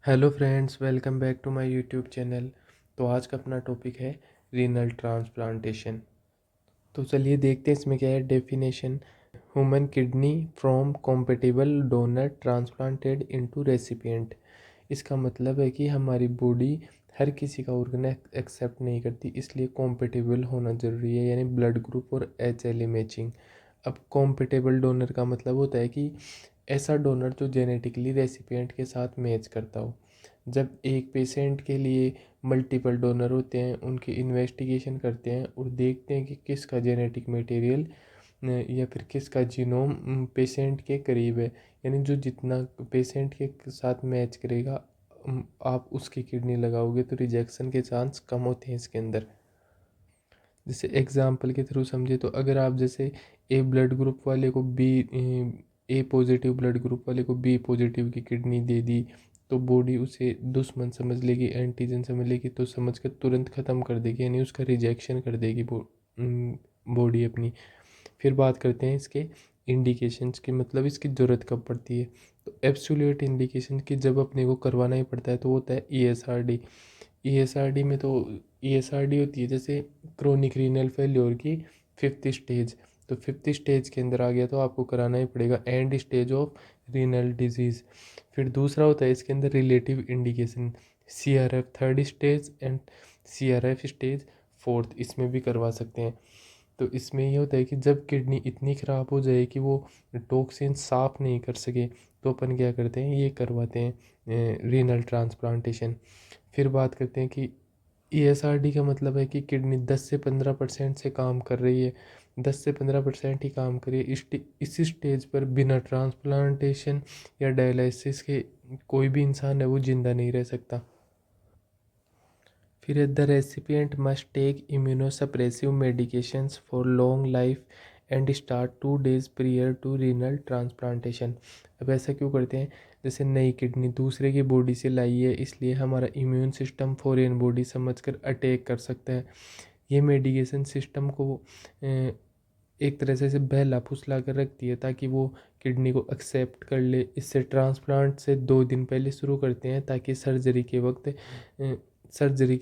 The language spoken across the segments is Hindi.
Hello friends, welcome back to my YouTube channel. तो आज का अपना टॉपिक है रीनल ट्रांसप्लांटेशन। तो चलिए देखते हैं इसमें क्या है definition. Human kidney from compatible donor transplanted into recipient. इसका मतलब है कि हमारी बॉडी हर किसी का ऑर्गन एक्सेप्ट नहीं करती, इसलिए कॉम्पेटिबल होना ज़रूरी है, यानी ब्लड ग्रुप और HLA मैचिंग। अब कॉम्पेटिबल डोनर का मतलब होता है कि ऐसा डोनर जो जेनेटिकली रेसिपिएंट के साथ मैच करता हो। जब एक पेशेंट के लिए मल्टीपल डोनर होते हैं, उनकी इन्वेस्टिगेशन करते हैं और देखते हैं कि किसका जेनेटिक मटेरियल या फिर किसका जीनोम पेशेंट के करीब है, यानी जो जितना पेशेंट के साथ मैच करेगा आप उसकी किडनी लगाओगे तो रिजेक्शन के चांस कम होते हैं इसके अंदर। जैसे एग्जाम्पल के थ्रू समझे तो अगर आप जैसे ए ब्लड ग्रुप वाले को बी ए पॉजिटिव ब्लड ग्रुप वाले को बी पॉजिटिव की किडनी दे दी, तो बॉडी उसे दुश्मन समझ लेगी, एंटीजन समझ लेगी, तो समझ कर तुरंत ख़त्म कर देगी, यानी उसका रिजेक्शन कर देगी बॉडी अपनी। फिर बात करते हैं इसके इंडिकेशंस की, मतलब इसकी ज़रूरत कब पड़ती है। तो एब्सोल्यूट इंडिकेशन की जब अपने को करवाना ही पड़ता है तो होता है ESRD। ESRD में तो ESRD होती है जैसे क्रोनिक रीनल फेल्योर की फिफ्थ स्टेज। तो फिफ्थ स्टेज के अंदर आ गया तो आपको कराना ही पड़ेगा, and stage of renal disease. फिर दूसरा होता है इसके अंदर relative indication, CRF third stage and CRF stage fourth, इसमें भी करवा सकते हैं। तो इसमें ये होता है कि जब किडनी इतनी ख़राब हो जाए कि वो टॉक्सिन साफ़ नहीं कर सके, तो अपन क्या करते हैं, ये करवाते हैं रीनल ट्रांसप्लांटेशन। फिर बात करते हैं कि ESRD का मतलब है कि किडनी 10 से 15% से काम कर रही है, 10 से 15% ही काम कर रही है। इस स्टेज पर बिना ट्रांसप्लांटेशन या डायलिसिस के कोई भी इंसान है वो ज़िंदा नहीं रह सकता। फिर the recipient must take immunosuppressive medications for long life and start 2 days prior to renal transplantation. अब ऐसा क्यों करते हैं, जैसे नई किडनी दूसरे की बॉडी से लाई है, इसलिए हमारा इम्यून सिस्टम फॉरेन बॉडी समझकर अटैक कर सकता है। ये मेडिकेशन सिस्टम को एक तरह से बहला फुसला कर रखती है ताकि वो किडनी को एक्सेप्ट कर ले। इससे ट्रांसप्लांट से 2 दिन पहले शुरू करते हैं ताकि सर्जरी के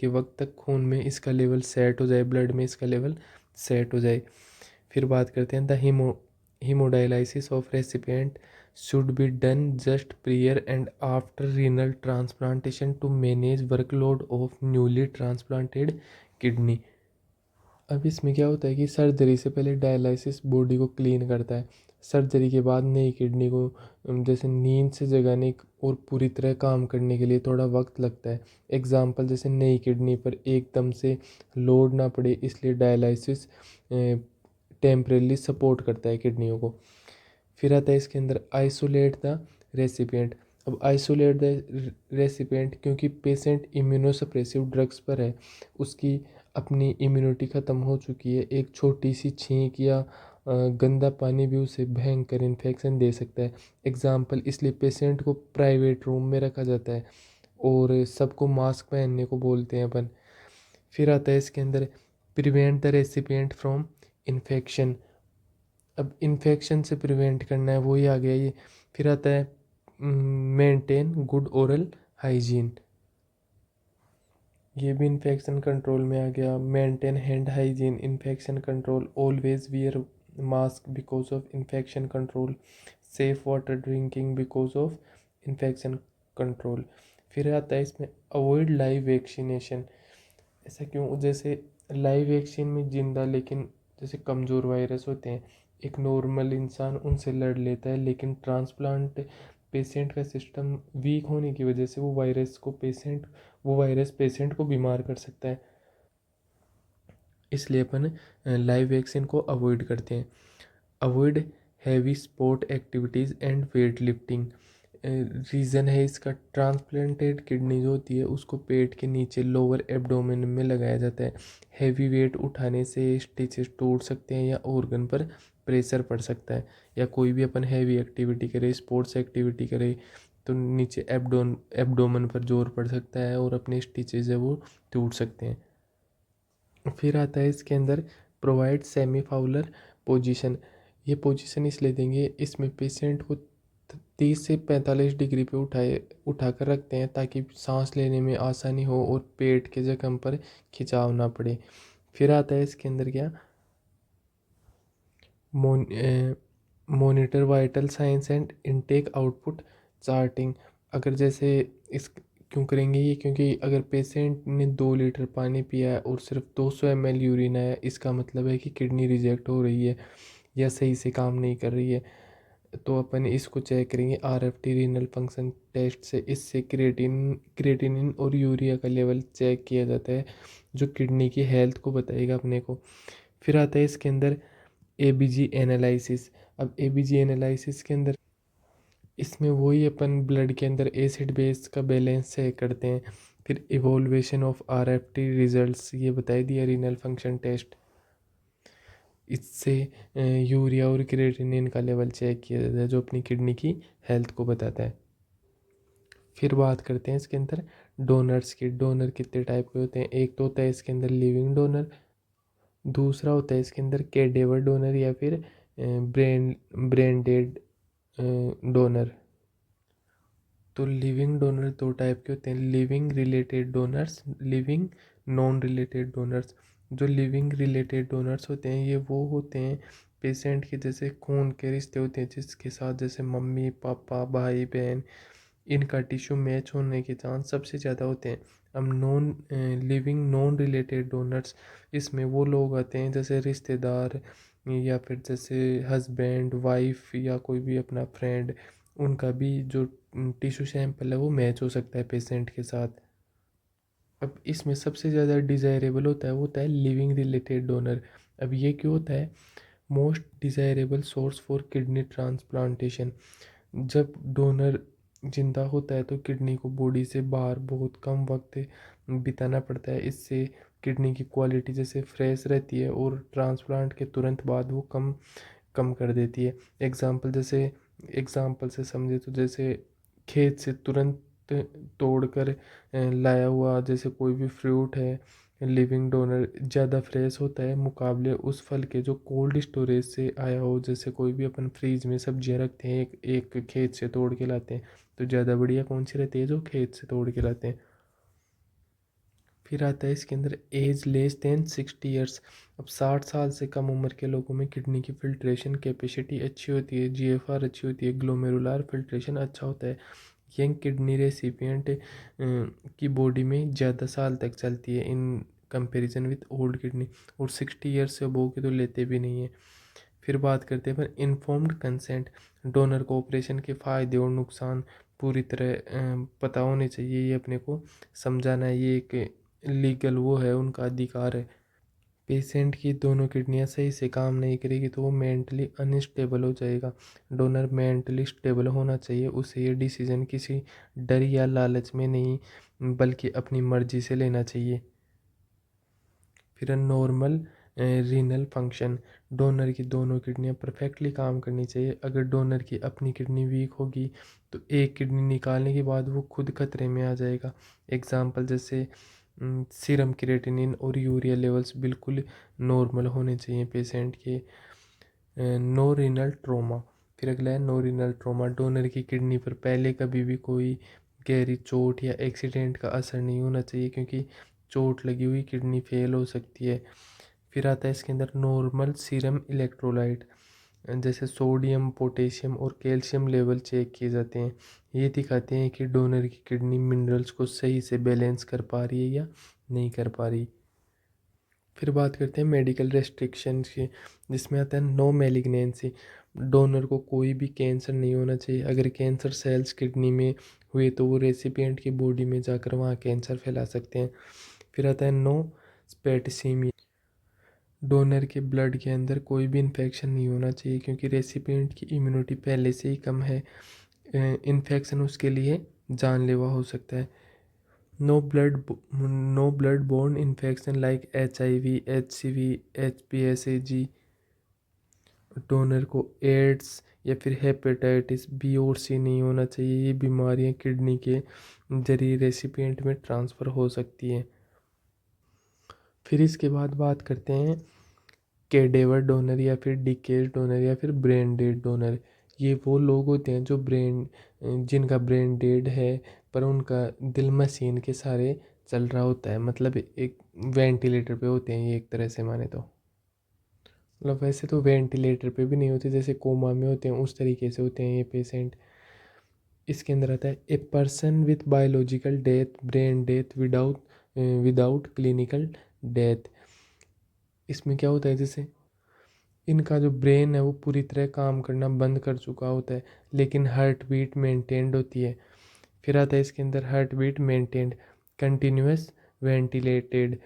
वक्त तक खून में इसका लेवल सेट हो जाए, ब्लड में इसका लेवल सेट हो जाए। फिर बात करते हैं the hemodialysis of recipient should be done just prior and after renal transplantation to manage workload of newly transplanted kidney. अब इसमें क्या होता है कि सर्जरी से पहले डायलिसिस बॉडी को क्लीन करता है। सर्जरी के बाद नई किडनी को जैसे नींद से जगाने और पूरी तरह काम करने के लिए थोड़ा वक्त लगता है। एग्जाम्पल जैसे नई किडनी पर एकदम से लोड ना पड़े, इसलिए डायलिसिस टेम्परेली सपोर्ट करता है किडनियों को। फिर आता है इसके अंदर आइसोलेट द रेसिपिएंट। अब आइसोलेट द रेसिपिएंट क्योंकि पेशेंट इम्यूनोसप्रेसिव ड्रग्स पर है, उसकी अपनी इम्यूनिटी ख़त्म हो चुकी है, एक छोटी सी छींक या गंदा पानी भी उसे भयंकर इन्फेक्शन दे सकता है। एग्जाम्पल, इसलिए पेशेंट को प्राइवेट रूम में रखा जाता है और सबको मास्क पहनने को बोलते हैं अपन। फिर आता है इसके अंदर prevent the recipient from infection. अब इन्फेक्शन से प्रिवेंट करना है, वही आ गया ये। फिर आता है मेंटेन गुड ओरल हाइजीन, ये भी इन्फेक्शन कंट्रोल में आ गया। Maintain hand hygiene, infection control, always wear mask because of infection control, safe water drinking because of infection control. फिर आता है इसमें अवॉइड लाइव वैक्सीनेशन। ऐसा क्यों, जैसे लाइव वैक्सीन में जिंदा लेकिन जैसे कमज़ोर वायरस होते हैं, एक नॉर्मल इंसान उनसे लड़ लेता है, लेकिन ट्रांसप्लांट पेशेंट का सिस्टम वीक होने की वजह से वो वायरस पेशेंट को बीमार कर सकता है, इसलिए अपन लाइव वैक्सीन को अवॉइड करते हैं। Avoid heavy sport activities and weight lifting. Reason है इसका, ट्रांसप्लांटेड किडनी जो होती है उसको पेट के नीचे लोअर एब्डोमेन में लगाया जाता है। हैवी वेट उठाने से स्टिचेस टूट सकते हैं या ऑर्गन पर प्रेशर पड़ सकता है, या कोई भी अपन हैवी एक्टिविटी करे, स्पोर्ट्स एक्टिविटी करे, तो नीचे एब्डोमेन पर जोर पड़ सकता है और अपने स्टिचेस है वो टूट सकते हैं। फिर आता है इसके अंदर प्रोवाइड सेमी फाउलर पोजीशन। ये पोजीशन इसलिए देंगे, इसमें पेशेंट को 30 से 45 डिग्री पे उठाकर रखते हैं ताकि सांस लेने में आसानी हो और पेट के जख्म पर खिंचाव ना पड़े। फिर आता है इसके अंदर क्या, monitor vital science and intake output charting. अगर जैसे इस क्यों करेंगे ये, क्योंकि अगर पेशेंट ने 2 लीटर पानी पिया है और सिर्फ 200 ml यूरिन आया, इसका मतलब है कि किडनी रिजेक्ट हो रही है या सही से काम नहीं कर रही है। तो अपन इसको चेक करेंगे RFT रीनल फंक्शन टेस्ट से। इससे क्रिएटिनिन और यूरिया का लेवल चेक किया जाता है जो किडनी की हेल्थ को बताएगा अपने को। फिर आता है इसके अंदर ABG एनालिसिस। अब ABG एनालिसिस के अंदर इसमें वही अपन ब्लड के अंदर एसिड बेस का बैलेंस चेक करते हैं। फिर इवोल्यूशन ऑफ RFT रिजल्ट्स, ये बताई दिया रीनल फंक्शन टेस्ट। इससे यूरिया और क्रिएटिनिन का लेवल चेक किया जाता है जो अपनी किडनी की हेल्थ को बताता है। फिर बात करते हैं इसके अंदर डोनर्स की। डोनर कितने टाइप के होते हैं, एक तो होता है इसके अंदर लिविंग डोनर, दूसरा होता है इसके अंदर कैडेवर डोनर या फिर ब्रेन ब्रेन डेड डोनर। तो लिविंग डोनर 2 टाइप के होते हैं, living related donors, living non related donors. जो लिविंग रिलेटेड डोनर्स होते हैं ये वो होते हैं पेशेंट के जैसे खून के रिश्ते होते हैं जिसके साथ, जैसे मम्मी पापा भाई बहन, इनका टिश्यू मैच होने के चांस सबसे ज़्यादा होते हैं। अब लिविंग नॉन रिलेटेड डोनर्स, इसमें वो लोग आते हैं जैसे रिश्तेदार या फिर जैसे हस्बैंड वाइफ या कोई भी अपना फ्रेंड, उनका भी जो टिश्यू सैंपल है वो मैच हो सकता है पेशेंट के साथ। अब इसमें सबसे ज़्यादा डिज़ायरेबल होता है वो होता है लिविंग रिलेटेड डोनर। अब ये क्यों होता है, most desirable source for kidney transplantation. जब डोनर जिंदा होता है तो किडनी को बॉडी से बाहर बहुत कम वक्त बिताना पड़ता है। इससे किडनी की क्वालिटी जैसे फ्रेश रहती है और ट्रांसप्लांट के तुरंत बाद वो कम कम कर देती है। एग्जाम्पल से समझे तो जैसे खेत से तुरंत तोड़कर लाया हुआ जैसे कोई भी फ्रूट है, लिविंग डोनर ज़्यादा फ्रेश होता है मुकाबले उस फल के जो कोल्ड स्टोरेज से आया हो। जैसे कोई भी अपन फ्रीज में सब्जियां रखते हैं, एक एक खेत से तोड़ के लाते हैं, तो ज़्यादा बढ़िया कौन सी रहती है, जो खेत से तोड़ के लाते हैं। फिर आता है इसके अंदर एज लेस देन 60 ईयर्स। अब 60 साल से कम उम्र के लोगों में किडनी की फिल्ट्रेशन कैपेसिटी अच्छी होती है, GFR अच्छी होती है, ग्लोमेरुलार फिल्ट्रेशन अच्छा होता है। यंग किडनी रेसिपिएंट की बॉडी में ज़्यादा साल तक चलती है in comparison with old kidney, और 60 ईयर्स से अबव के तो लेते भी नहीं है। फिर बात करते हैं पर इन्फॉर्म्ड कंसेंट। डोनर को ऑपरेशन के फ़ायदे और नुकसान पूरी तरह पता होने चाहिए, ये अपने को समझाना है, ये एक लीगल वो है, उनका अधिकार है। पेशेंट की दोनों किडनियां सही से काम नहीं करेगी तो वो मेंटली अनस्टेबल हो जाएगा। डोनर मेंटली स्टेबल होना चाहिए, उसे ये डिसीजन किसी डर या लालच में नहीं बल्कि अपनी मर्जी से लेना चाहिए। फिर नॉर्मल रीनल फंक्शन। डोनर की दोनों किडनियां परफेक्टली काम करनी चाहिए। अगर डोनर की अपनी किडनी वीक होगी तो एक किडनी निकालने के बाद वो खुद खतरे में आ जाएगा। एग्जाम्पल जैसे सीरम क्रिएटिनिन और यूरिया लेवल्स बिल्कुल नॉर्मल होने चाहिए पेशेंट के। No renal trauma. फिर अगला है नो रीनल ट्रोमा। डोनर की किडनी पर पहले कभी भी कोई गहरी चोट या एक्सीडेंट का असर नहीं होना चाहिए क्योंकि चोट लगी हुई किडनी फेल हो सकती है। फिर आता है इसके अंदर नॉर्मल सीरम इलेक्ट्रोलाइट, जैसे सोडियम पोटेशियम और कैल्शियम लेवल चेक किए जाते हैं। ये दिखाते हैं कि डोनर की किडनी मिनरल्स को सही से बैलेंस कर पा रही है या नहीं कर पा रही। फिर बात करते हैं मेडिकल रेस्ट्रिक्शंस की, जिसमें आता है नो मैलिग्नेंसी। डोनर को कोई भी कैंसर नहीं होना चाहिए। अगर कैंसर सेल्स किडनी में हुए तो वो रेसिपिएंट की बॉडी में जाकर वहाँ कैंसर फैला सकते हैं। फिर आता है नो स्पेटिसीमिया। डोनर के ब्लड के अंदर कोई भी इन्फेक्शन नहीं होना चाहिए क्योंकि रेसिपिएंट की इम्यूनिटी पहले से ही कम है, इन्फेक्शन उसके लिए जानलेवा हो सकता है। No blood borne infection like HIV, HCV, HPSAG। डोनर को एड्स या फिर हेपेटाइटिस B और C नहीं होना चाहिए। ये बीमारियां किडनी के जरिए रेसिपिएंट में ट्रांसफ़र हो सकती है। फिर इसके बाद बात करते हैं कैडेवर डोनर या फिर डिकेज डोनर या फिर ब्रेन डेड डोनर। ये वो लोग होते हैं जो जिनका ब्रेन डेड है पर उनका दिल मशीन के सारे चल रहा होता है, मतलब एक वेंटिलेटर पे होते हैं ये, एक तरह से माने तो। मतलब वैसे तो वेंटिलेटर पे भी नहीं होते, जैसे कोमा में होते हैं उस तरीके से होते हैं ये पेशेंट। इसके अंदर आता है a person with biological death, brain death without without clinical death. इसमें क्या होता है, जैसे इनका जो ब्रेन है वो पूरी तरह काम करना बंद कर चुका होता है लेकिन हार्ट बीट मेंटेन्ड होती है। फिर आता है इसके अंदर heart beat maintained, continuous, ventilated.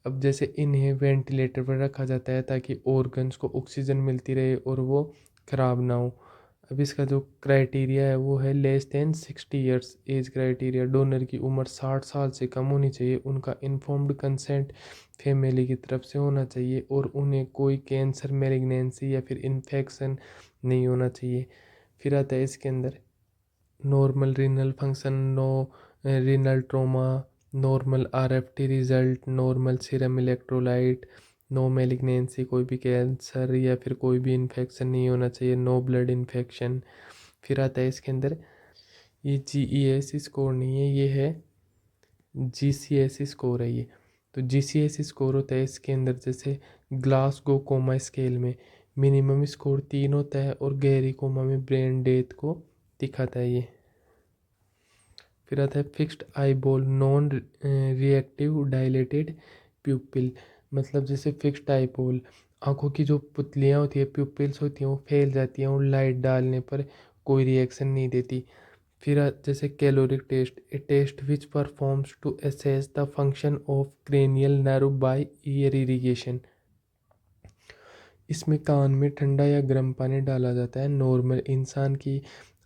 अब जैसे इन्हें वेंटिलेटर पर रखा जाता है ताकि ऑर्गन्स को ऑक्सीजन मिलती रहे और वो ख़राब ना हो। अब इसका जो क्राइटेरिया है वो है less than 60 years age criteria. Donor की उम्र 60 साल से कम होनी चाहिए। उनका इन्फॉर्म्ड कंसेंट फैमिली की तरफ से होना चाहिए और उन्हें कोई कैंसर, मैलिग्नेंसी या फिर इन्फेक्शन नहीं होना चाहिए। फिर आता है इसके अंदर normal renal function, no renal trauma, normal RFT result, normal serum electrolyte, no malignancy, कोई भी कैंसर या फिर कोई भी इन्फेक्शन नहीं होना चाहिए, नो ब्लड इन्फेक्शन। फिर आता है इसके अंदर ये GES स्कोर नहीं है, ये है GCS स्कोर है ये। तो GCS स्कोर होता है इसके अंदर जैसे ग्लासगो कोमा स्केल में मिनिमम स्कोर 3 होता है और गहरी कोमा में ब्रेन डेथ को दिखाता है ये। फिर आता है fixed eye ball, non reactive dilated प्यूपिल। मतलब जैसे फिक्स्ड आई बॉल, आँखों की जो पुतलियाँ होती है, प्यूपिल्स होती हैं, वो फैल जाती हैं और लाइट डालने पर कोई रिएक्शन नहीं देती। फिर जैसे caloric test, a test which performs to assess the function of cranial nerve by ear irrigation. इसमें कान में ठंडा या गर्म पानी डाला जाता है। नॉर्मल इंसान की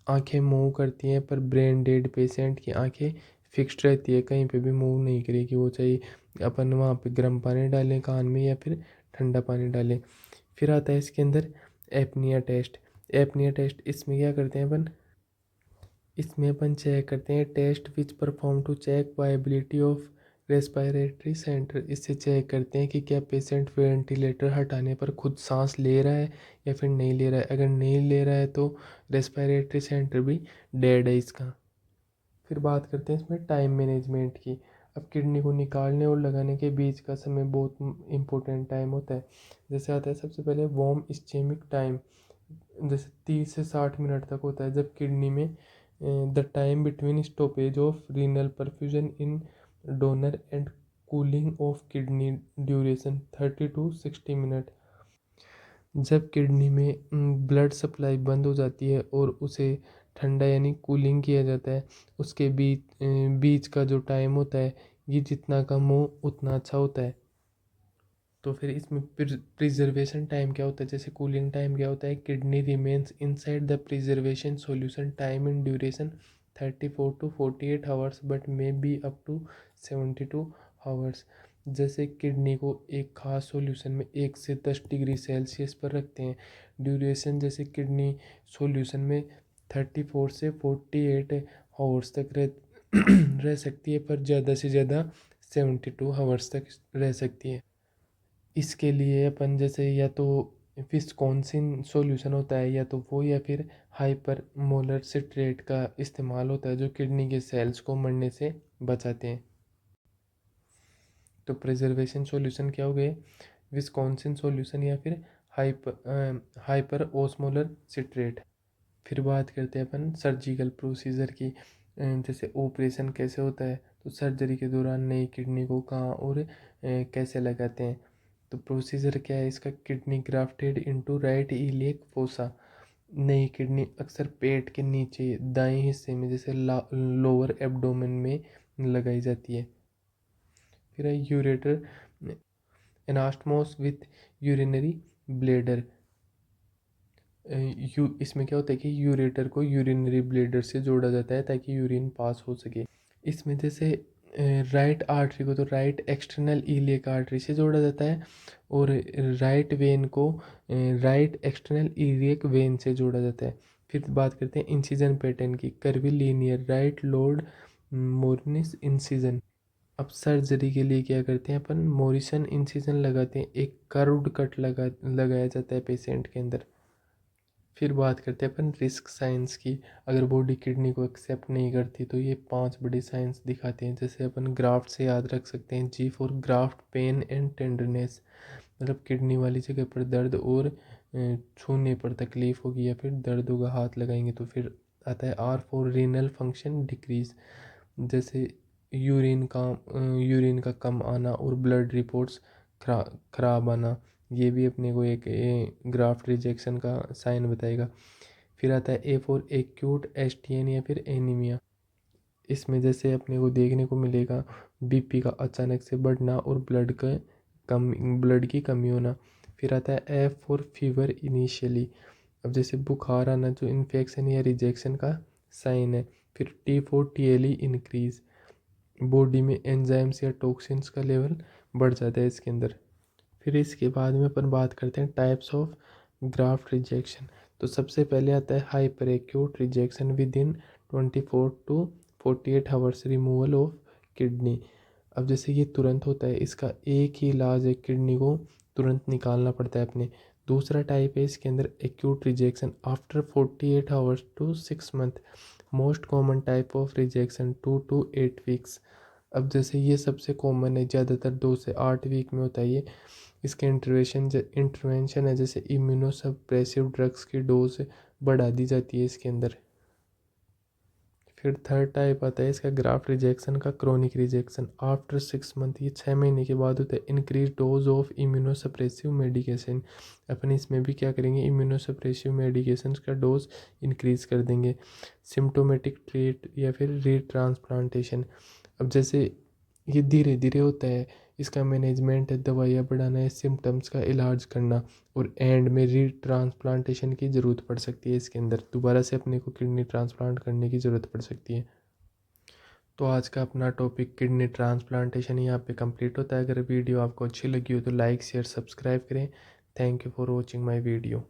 आंखें मूव करती हैं पर ब्रेन डेड पेशेंट की आंखें फिक्स्ड रहती है, कहीं पे भी मूव नहीं करेगी वो, चाहे अपन वहाँ पे गर्म पानी डालें कान में या फिर ठंडा पानी डालें। फिर आता है इसके अंदर एपनिया टेस्ट। एपनिया टेस्ट इसमें क्या करते हैं अपन, इसमें अपन चेक करते हैं test which perform to check viability of respiratory centre. इससे चेक करते हैं कि क्या पेशेंट वेंटिलेटर हटाने पर खुद सांस ले रहा है या फिर नहीं ले रहा है। अगर नहीं ले रहा है तो रेस्पिरेटरी सेंटर भी डेड है इसका। फिर बात करते हैं इसमें टाइम मैनेजमेंट की। अब किडनी को निकालने और लगाने के बीच का समय बहुत इम्पोर्टेंट टाइम होता है। जैसे आता है सबसे पहले वार्म इस्चेमिक टाइम, जैसे 30 से 60 मिनट तक होता है जब किडनी में the time between stoppage of renal perfusion in donor and cooling of kidney duration 30 to 60 minute. जब किडनी में ब्लड सप्लाई बंद हो जाती है और उसे ठंडा यानी कूलिंग किया जाता है, उसके बीच का जो टाइम होता है ये जितना कम हो उतना अच्छा होता है। तो फिर इसमें प्रिजर्वेशन टाइम क्या होता है, जैसे कूलिंग टाइम क्या होता है, kidney remains inside the preservation solution time in duration 34 to 48 hours but may be up to 72 hours. जैसे किडनी को एक खास सॉल्यूशन में 1 से 10 डिग्री सेल्सियस पर रखते हैं, ड्यूरेशन जैसे किडनी सॉल्यूशन में 34 से 48 आवर्स तक रह सकती है, पर ज़्यादा से ज़्यादा 72 आवर्स तक रह सकती है। इसके लिए अपन जैसे या तो विस्कॉन्सिन सॉल्यूशन होता है या तो वो, या फिर हाइपर मोलर सिट्रेट का इस्तेमाल होता है जो किडनी के सेल्स को मरने से बचाते हैं। तो प्रिजर्वेशन सॉल्यूशन क्या हो गए, विस्कॉन्सिन सॉल्यूशन या फिर हाइपर ओस्मोलर सिट्रेट। फिर बात करते हैं अपन सर्जिकल प्रोसीजर की। जैसे ऑपरेशन कैसे होता है, तो सर्जरी के दौरान नई किडनी को कहाँ और कैसे लगाते हैं। तो प्रोसीजर क्या है इसका, kidney grafted into right iliac fossa. नई किडनी अक्सर पेट के नीचे दाएं हिस्से में जैसे लोअर एब्डोमेन में लगाई जाती है। फिर है ureter anastomoses with urinary bladder. इसमें क्या होता है कि यूरेटर को यूरिनरी ब्लेडर से जोड़ा जाता है ताकि यूरिन पास हो सके। इसमें जैसे राइट आर्टरी को तो राइट एक्सटर्नल इलियक आर्टरी से जोड़ा जाता है और राइट वेन को राइट एक्सटर्नल इलियक वेन से जोड़ा जाता है। फिर बात करते हैं इंसिजन पैटर्न की, कर्वीलीनियर राइट लोड मोरिस इंसिजन। अब सर्जरी के लिए क्या करते हैं अपन, मोरिसन इंसिजन लगाते हैं, एक कर्व्ड कट लगाया जाता है पेशेंट के अंदर। फिर बात करते हैं अपन रिस्क साइंस की। अगर बॉडी किडनी को एक्सेप्ट नहीं करती तो ये 5 बड़ी साइंस दिखाते हैं। जैसे अपन ग्राफ्ट से याद रख सकते हैं, G for graft, pain and tenderness, मतलब किडनी वाली जगह पर दर्द और छूने पर तकलीफ होगी या फिर दर्द होगा हाथ लगाएंगे तो। फिर आता है R for renal function decrease, जैसे यूरिन का कम आना और ब्लड रिपोर्ट्स खराब आना, ये भी अपने को एक ग्राफ्ट रिजेक्शन का साइन बताएगा। फिर आता है ए फॉर एक्यूट एसटीएन या फिर एनीमिया, इसमें जैसे अपने को देखने को मिलेगा बीपी का अचानक से बढ़ना और ब्लड की कमी होना। फिर आता है एफ फॉर फीवर इनिशियली, अब जैसे बुखार आना जो इन्फेक्शन या रिजेक्शन का साइन है। फिर T for TLE increase, body में एंजाइम्स या टॉक्सिन्स का लेवल बढ़ जाता है इसके अंदर। फिर इसके बाद में अपन बात करते हैं टाइप्स ऑफ ग्राफ्ट रिजेक्शन। तो सबसे पहले आता है hyper acute rejection within 24 to 48 hours removal of kidney, अब जैसे ये तुरंत होता है, इसका एक ही इलाज है, किडनी को तुरंत निकालना पड़ता है अपने। दूसरा टाइप है इसके अंदर acute rejection after 48 hours to 6 month, most common type of rejection 2 to 8 weeks, अब जैसे ये सबसे कॉमन है, ज़्यादातर 2 से 8 वीक में होता है ये। इसके इंटरवेंशन है, जैसे इम्यूनोसप्रेसिव ड्रग्स की डोज बढ़ा दी जाती है इसके अंदर। फिर थर्ड टाइप आता है इसका ग्राफ्ट रिजेक्शन का, क्रोनिक रिजेक्शन आफ्टर 6 मंथ, ये 6 महीने के बाद होता है। Increase dose of immunosuppressive medication, अपन इसमें भी क्या करेंगे, इम्यूनोसप्रेसिव मेडिकेशन का डोज इंक्रीज कर देंगे। सिम्टोमेटिक ट्रीट या फिर रीट्रांसप्लांटेशन, अब जैसे ये धीरे धीरे होता है, इसका मैनेजमेंट है दवाइयाँ बढ़ाना है, सिम्टम्स का इलाज करना, और एंड में रीट्रांसप्लांटेशन की ज़रूरत पड़ सकती है इसके अंदर, दोबारा से अपने को किडनी ट्रांसप्लांट करने की ज़रूरत पड़ सकती है। तो आज का अपना टॉपिक किडनी ट्रांसप्लांटेशन यहाँ पे कंप्लीट होता है। अगर वीडियो आपको अच्छी लगी हो तो लाइक शेयर सब्सक्राइब करें। Thank you for watching my video.